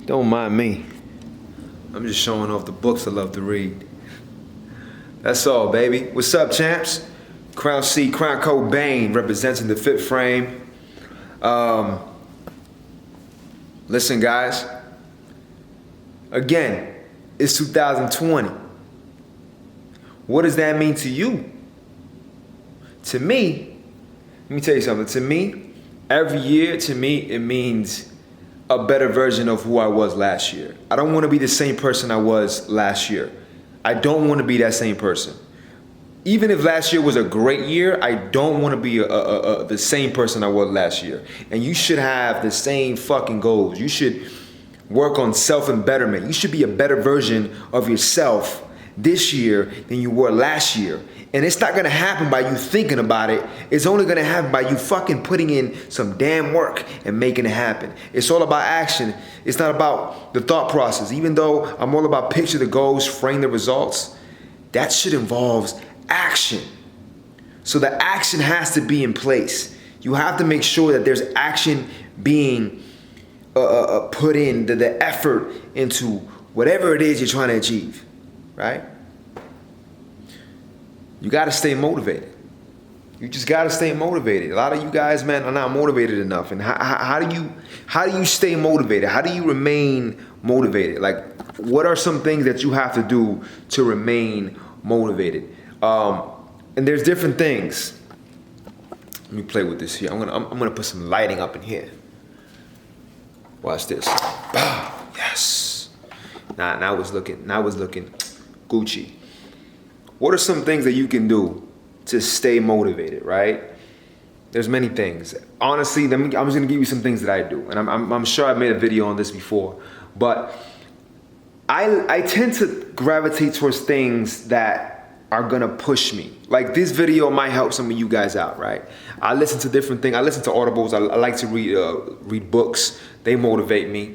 Don't mind me. I'm just showing off the books I love to read. That's all, baby. What's up, champs? Crown C, Crown Cobain, representing the Fit Frame. Listen, guys. Again, it's 2020. What does that mean to you? To me, let me tell you something. To me, every year, to me, it means a better version of who I was last year. I don't want to be the same person I was last year. I don't want to be that same person. Even if last year was a great year, I don't want to be the same person I was last year. And you should have the same fucking goals. You should work on self-embetterment. You should be a better version of yourself this year than you were last year. And it's not going to happen by you thinking about it. It's only going to happen by you fucking putting in some damn work and making it happen. It's all about action. It's not about the thought process. Even though I'm all about picture the goals, frame the results, that shit involves action. So the action has to be in place. You have to make sure that there's action being put in, the effort into whatever it is you're trying to achieve, right? You got to stay motivated. You just got to stay motivated. A lot of you guys, man, are not motivated enough. And how do you stay motivated? How do you remain motivated? Like, what are some things that you have to do to remain motivated? And there's different things. Let me play with this here. I'm gonna put some lighting up in here. Watch this. Yes. Now it's looking Gucci. What are some things that you can do to stay motivated, right? There's many things. Honestly, I'm just gonna give you some things that I do. And I'm sure I've made a video on this before, but I tend to gravitate towards things that are gonna push me. Like, this video might help some of you guys out, right? I listen to different things. I listen to audibles. I like to read books. They motivate me.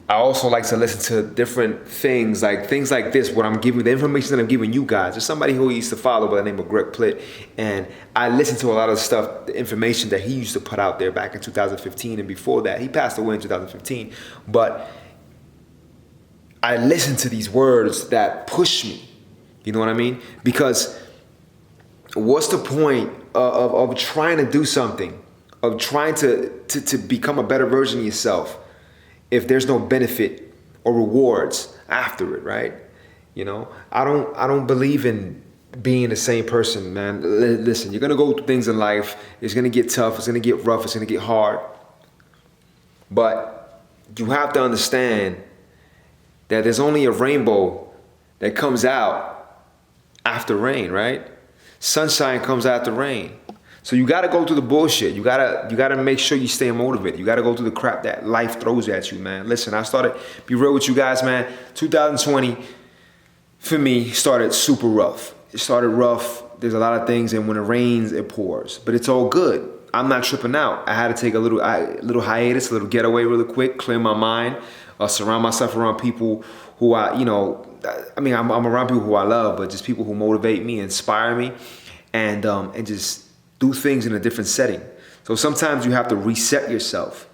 I also like to listen to different things like this, what I'm giving, the information that I'm giving you guys. There's somebody who I used to follow by the name of Greg Plitt, and I listened to a lot of the stuff, the information that he used to put out there back in 2015 and before that. He passed away in 2015, but I listened to these words that push me. You know what I mean? Because what's the point of trying to do something, of trying to become a better version of yourself, if there's no benefit or rewards after it, right? You know, I don't believe in being the same person, man. Listen, you're gonna go through things in life. It's gonna get tough. It's gonna get rough. It's gonna get hard. But you have to understand that there's only a rainbow that comes out after rain, right? Sunshine comes after rain. So you gotta go through the bullshit. You gotta make sure you stay motivated. You gotta go through the crap that life throws at you, man. Listen, be real with you guys, man. 2020, for me, started super rough. It started rough. There's a lot of things, and when it rains, it pours. But it's all good. I'm not tripping out. I had to take a little hiatus, a little getaway really quick, clear my mind, surround myself around people who I'm around people who I love, but just people who motivate me, inspire me, and just do things in a different setting. So sometimes you have to reset yourself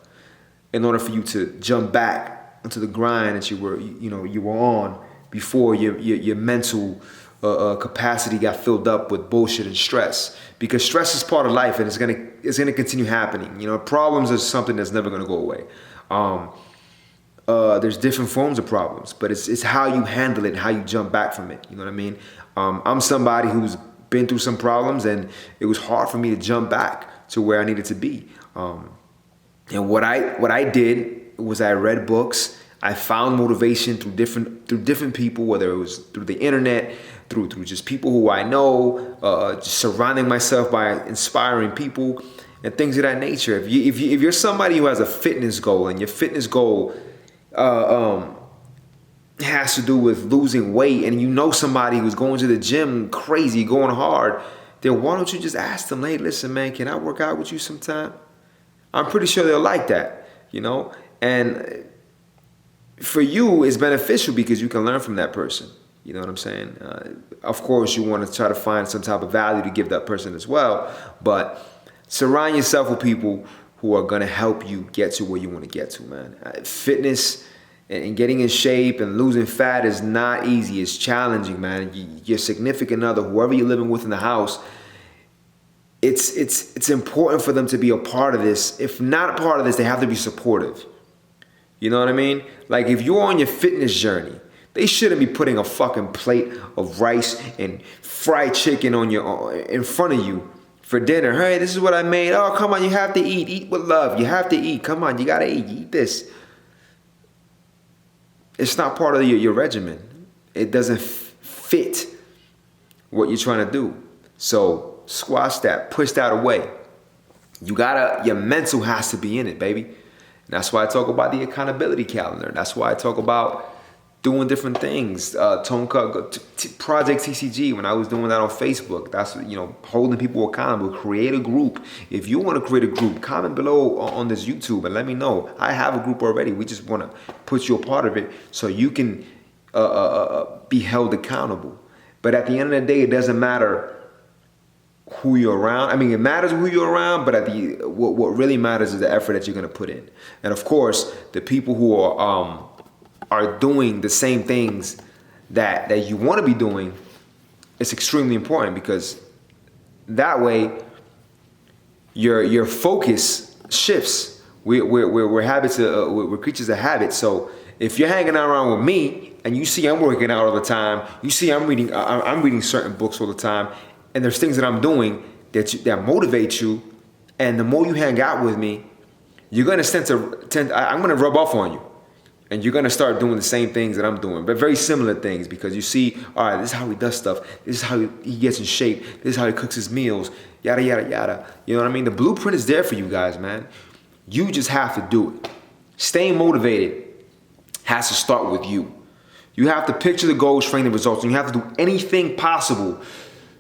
in order for you to jump back into the grind that you were on before your mental capacity got filled up with bullshit and stress. Because stress is part of life, and it's gonna continue happening. You know, problems are something that's never gonna go away. There's different forms of problems, but it's how you handle it and how you jump back from it. You know what I mean? I'm somebody who's been through some problems, and it was hard for me to jump back to where I needed to be. And what I did was I read books. I found motivation through different people, whether it was through the internet, through just people who I know, just surrounding myself by inspiring people and things of that nature. If you're somebody who has a fitness goal, and your fitness goal has to do with losing weight, and you know somebody who's going to the gym crazy, going hard, then why don't you just ask them, hey, listen, man, can I work out with you sometime? I'm pretty sure they'll like that, you know? And for you, it's beneficial because you can learn from that person. You know what I'm saying? Of course, you want to try to find some type of value to give that person as well, but surround yourself with people who are gonna help you get to where you wanna get to, man. Fitness and getting in shape and losing fat is not easy. It's challenging, man. Your significant other, whoever you're living with in the house, it's important for them to be a part of this. If not a part of this, they have to be supportive. You know what I mean? Like if you're on your fitness journey, they shouldn't be putting a fucking plate of rice and fried chicken in front of you for dinner. Hey, this is what I made. Oh, come on, you have to eat. Eat with love. You have to eat. Come on, you gotta eat. Eat this. It's not part of your regimen. It doesn't fit what you're trying to do. So squash that. Push that away. Your mental has to be in it, baby. And that's why I talk about the accountability calendar. That's why I talk about doing different things. Project TCG, when I was doing that on Facebook, that's, holding people accountable. Create a group. If you want to create a group, comment below on this YouTube and let me know. I have a group already. We just want to put you a part of it so you can be held accountable. But at the end of the day, it doesn't matter who you're around. I mean, it matters who you're around, but what really matters is the effort that you're going to put in. And of course, the people who are doing the same things that you want to be doing, it's extremely important, because that way your focus shifts. We're creatures of habit. So if you're hanging out around with me and you see I'm working out all the time, you see I'm reading certain books all the time, and there's things that I'm doing that motivate you, and the more you hang out with me, you're gonna I'm gonna rub off on you. And you're gonna start doing the same things that I'm doing, but very similar things, because you see, all right, this is how he does stuff. This is how he gets in shape. This is how he cooks his meals, yada, yada, yada. You know what I mean? The blueprint is there for you guys, man. You just have to do it. Staying motivated has to start with you. You have to picture the goals, frame the results, and you have to do anything possible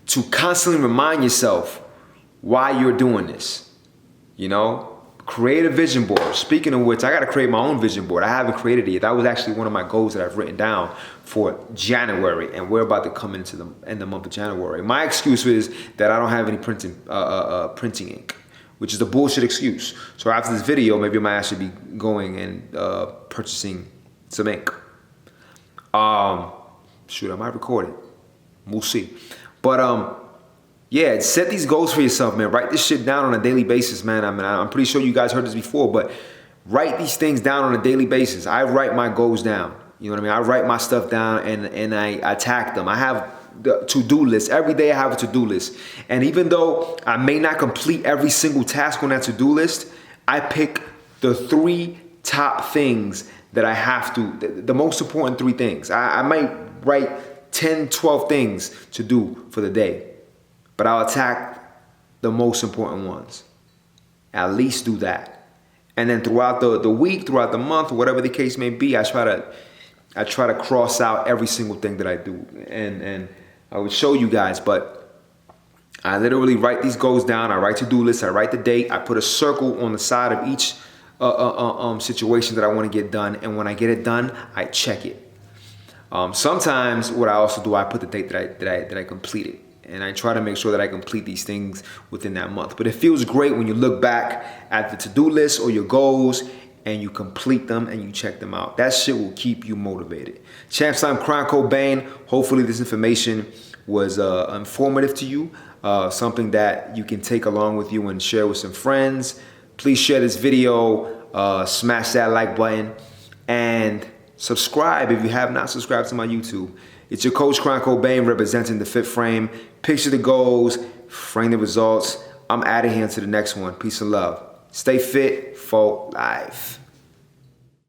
to constantly remind yourself why you're doing this. Create a vision board. Speaking of which, I got to create my own vision board. I haven't created it yet. That was actually one of my goals that I've written down for January, and we're about to come into the end of the month of January. My excuse is that I don't have any printing ink, which is a bullshit excuse. So after this video, maybe I might actually be going and purchasing some ink. Shoot, I might record it. We'll see. But yeah, set these goals for yourself, man. Write this shit down on a daily basis, man. I'm pretty sure you guys heard this before, but write these things down on a daily basis. I write my goals down. You know what I mean? I write my stuff down and I attack them. I have the to-do list. Every day I have a to-do list. And even though I may not complete every single task on that to-do list, I pick the 3 top things that I have to, the most important 3 things. I might write 10, 12 things to do for the day, but I'll attack the most important ones. At least do that. And then throughout the week, throughout the month, whatever the case may be, I try to cross out every single thing that I do. And I would show you guys, but I literally write these goals down. I write to-do lists. I write the date. I put a circle on the side of each situation that I want to get done. And when I get it done, I check it. Sometimes what I also do, I put the date that I completed. And I try to make sure that I complete these things within that month. But it feels great when you look back at the to-do list or your goals and you complete them and you check them out. That shit will keep you motivated. Champs, I'm Kron Cobain. Hopefully this information was informative to you. Something that you can take along with you and share with some friends. Please share this video. Smash that like button. And subscribe if you have not subscribed to my YouTube. It's your coach, Kron Cobain, representing the Fit Frame. Picture the goals, frame the results. I'm out of here to the next one. Peace and love. Stay fit for life.